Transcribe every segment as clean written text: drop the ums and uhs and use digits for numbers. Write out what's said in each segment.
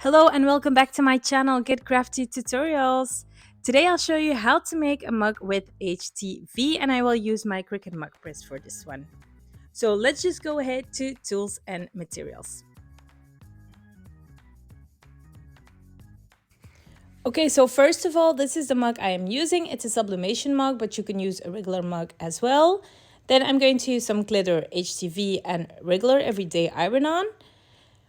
Hello and welcome back to my channel, Get Crafty Tutorials. Today I'll show you how to make a mug with HTV and I will use my Cricut mug press for this one. So let's just go ahead to tools and materials. Okay, so first of all, this is the mug I am using. It's a sublimation mug, but you can use a regular mug as well. Then I'm going to use some glitter, HTV and regular everyday iron-on.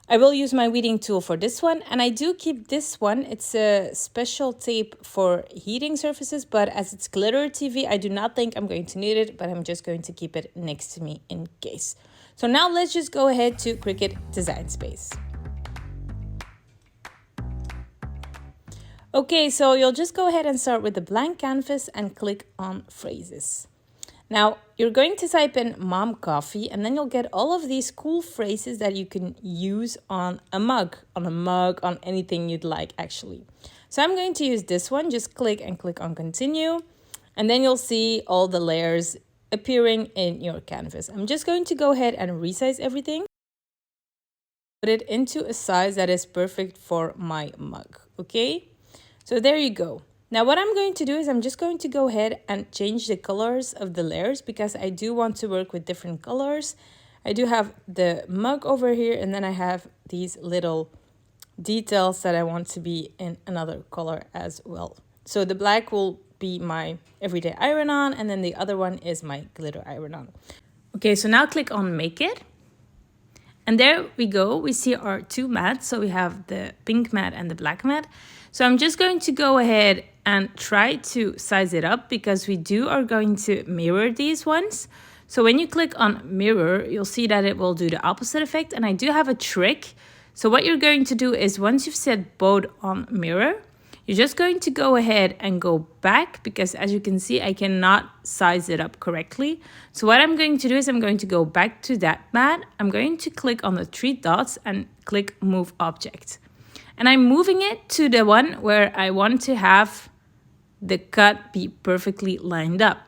I will use my weeding tool for this one, and I do keep this one. It's a special tape for heating surfaces, but as it's glitter TV, I do not think I'm going to need it, but I'm just going to keep it next to me in case. So now let's just go ahead to Cricut Design Space. Okay, so you'll just go ahead and start with the blank canvas and click on phrases. Now, you're going to type in mom coffee and then you'll get all of these cool phrases that you can use on a mug, on anything you'd like actually. So I'm going to use this one, just click on continue, and then you'll see all the layers appearing in your canvas. I'm just going to go ahead and resize everything. Put it into a size that is perfect for my mug, okay? So there you go. Now what I'm going to do is I'm just going to go ahead and change the colors of the layers because I do want to work with different colors. I do have the mug over here and then I have these little details that I want to be in another color as well. So the black will be my everyday iron-on and then the other one is my glitter iron-on. Okay, so now click on make it. And there we go, we see our two mats. So we have the pink mat and the black mat. So I'm just going to go ahead and try to size it up because we are going to mirror these ones. So when you click on mirror, you'll see that it will do the opposite effect. And I do have a trick. So what you're going to do is once you've set both on mirror, you're just going to go ahead and go back because as you can see, I cannot size it up correctly. So what I'm going to do is I'm going to go back to that mat. I'm going to click on the three dots and click move object. And I'm moving it to the one where I want to have the cut be perfectly lined up.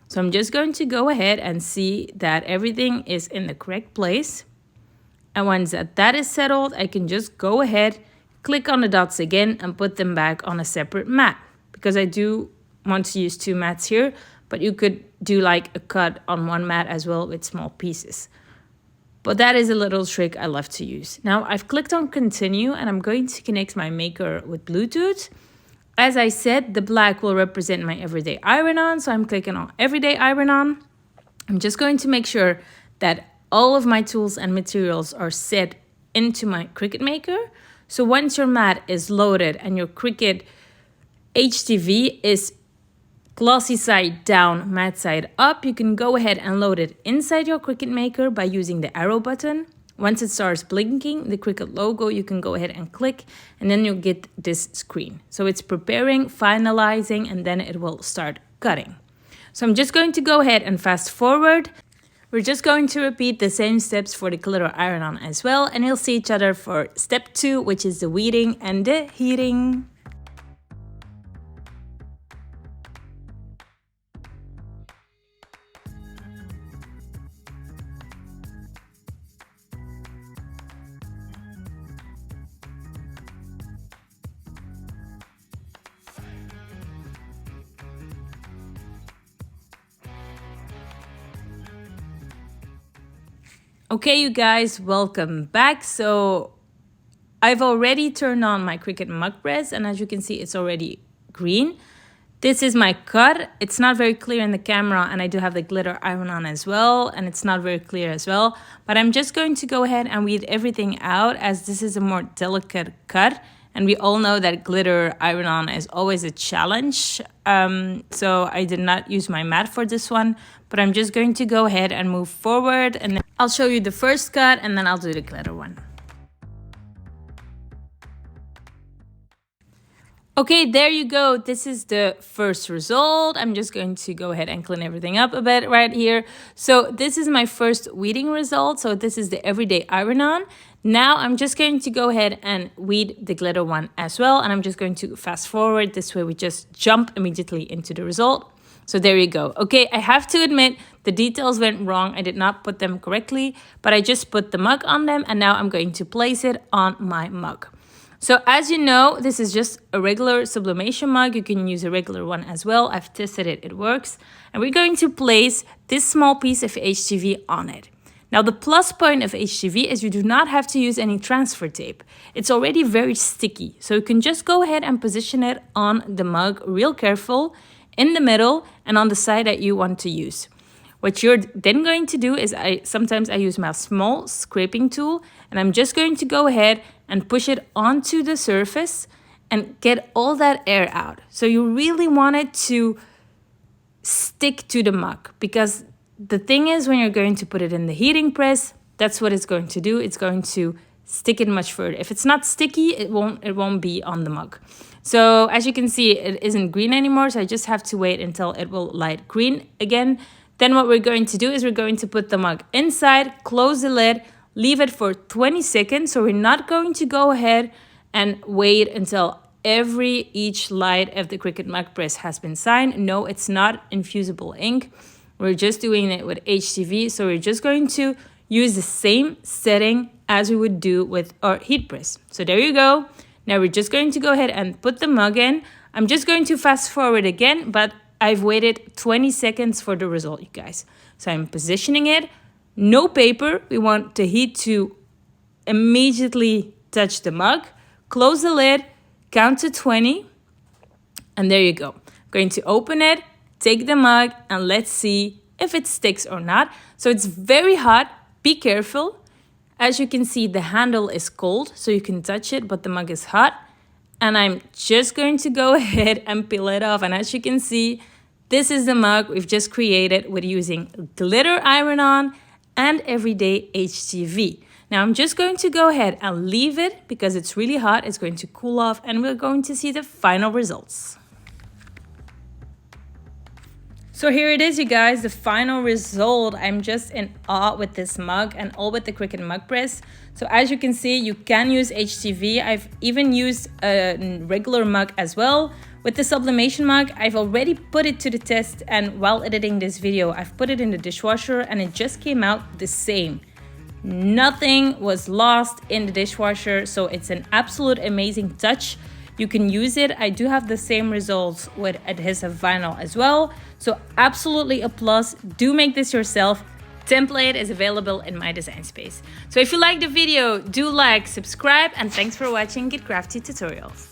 So I'm just going to go ahead and see that everything is in the correct place. And once that is settled, I can just go ahead, click on the dots again and put them back on a separate mat. Because I do want to use two mats here, but you could do like a cut on one mat as well with small pieces. But that is a little trick I love to use. Now I've clicked on continue and I'm going to connect my maker with Bluetooth. As I said, the black will represent my everyday iron-on. So I'm clicking on everyday iron-on. I'm just going to make sure that all of my tools and materials are set into my Cricut maker. So once your mat is loaded and your Cricut HTV is glossy side down, matte side up, you can go ahead and load it inside your Cricut maker by using the arrow button. Once it starts blinking, the Cricut logo, you can go ahead and click and then you'll get this screen. So it's preparing, finalizing, and then it will start cutting. So I'm just going to go ahead and fast forward. We're just going to repeat the same steps for the glitter iron-on as well, and you'll see each other for step 2, which is the weeding and the heating. Okay, you guys, welcome back. So I've already turned on my Cricut mug press and as you can see, it's already green. This is my cut. It's not very clear in the camera and I do have the glitter iron-on as well and it's not very clear as well. But I'm just going to go ahead and weed everything out as this is a more delicate cut. And we all know that glitter iron-on is always a challenge. So I did not use my mat for this one, but I'm just going to go ahead and move forward and then I'll show you the first cut and then I'll do the glitter one. Okay, there you go. This is the first result. I'm just going to go ahead and clean everything up a bit right here. So this is my first weeding result. So this is the everyday iron-on. Now I'm just going to go ahead and weed the glitter one as well. And I'm just going to fast forward. This way we just jump immediately into the result. So there you go. Okay, I have to admit the details went wrong. I did not put them correctly, but I just put the mug on them and now I'm going to place it on my mug. So as you know, this is just a regular sublimation mug. You can use a regular one as well. I've tested it, it works. And we're going to place this small piece of HTV on it. Now the plus point of HTV is you do not have to use any transfer tape. It's already very sticky. So you can just go ahead and position it on the mug real careful, in the middle and on the side that you want to use. What you're then going to do is sometimes I use my small scraping tool, and I'm just going to go ahead and push it onto the surface and get all that air out. So you really want it to stick to the mug, because the thing is when you're going to put it in the heating press, that's what it's going to do. It's going to stick it much further. If it's not sticky, it won't be on the mug. So as you can see, it isn't green anymore, so I just have to wait until it will light green again. Then what we're going to do is we're going to put the mug inside, close the lid, leave it for 20 seconds. So we're not going to go ahead and wait until each light of the Cricut mug press has been signed. No, it's not infusible ink. We're just doing it with HTV. So we're just going to use the same setting as we would do with our heat press. So there you go. Now we're just going to go ahead and put the mug in. I'm just going to fast forward again, but I've waited 20 seconds for the result, you guys. So I'm positioning it. No paper. We want the heat to immediately touch the mug. Close the lid, count to 20, and there you go. I'm going to open it, take the mug, and let's see if it sticks or not. So it's very hot. Be careful. As you can see, the handle is cold, so you can touch it, but the mug is hot. And I'm just going to go ahead and peel it off. And as you can see, this is the mug we've just created with using glitter iron-on and everyday HTV. Now I'm just going to go ahead and leave it because it's really hot. It's going to cool off and we're going to see the final results. So here it is, you guys, the final result. I'm just in awe with this mug and all with the Cricut mug press. So as you can see, you can use HTV. I've even used a regular mug as well. With the sublimation mug, I've already put it to the test, and while editing this video, I've put it in the dishwasher and it just came out the same. Nothing was lost in the dishwasher, so it's an absolute amazing touch. You can use it. I do have the same results with adhesive vinyl as well. So absolutely a plus. Do make this yourself. Template is available in my design space. So if you like the video, do like, subscribe, and thanks for watching Get Crafty tutorials.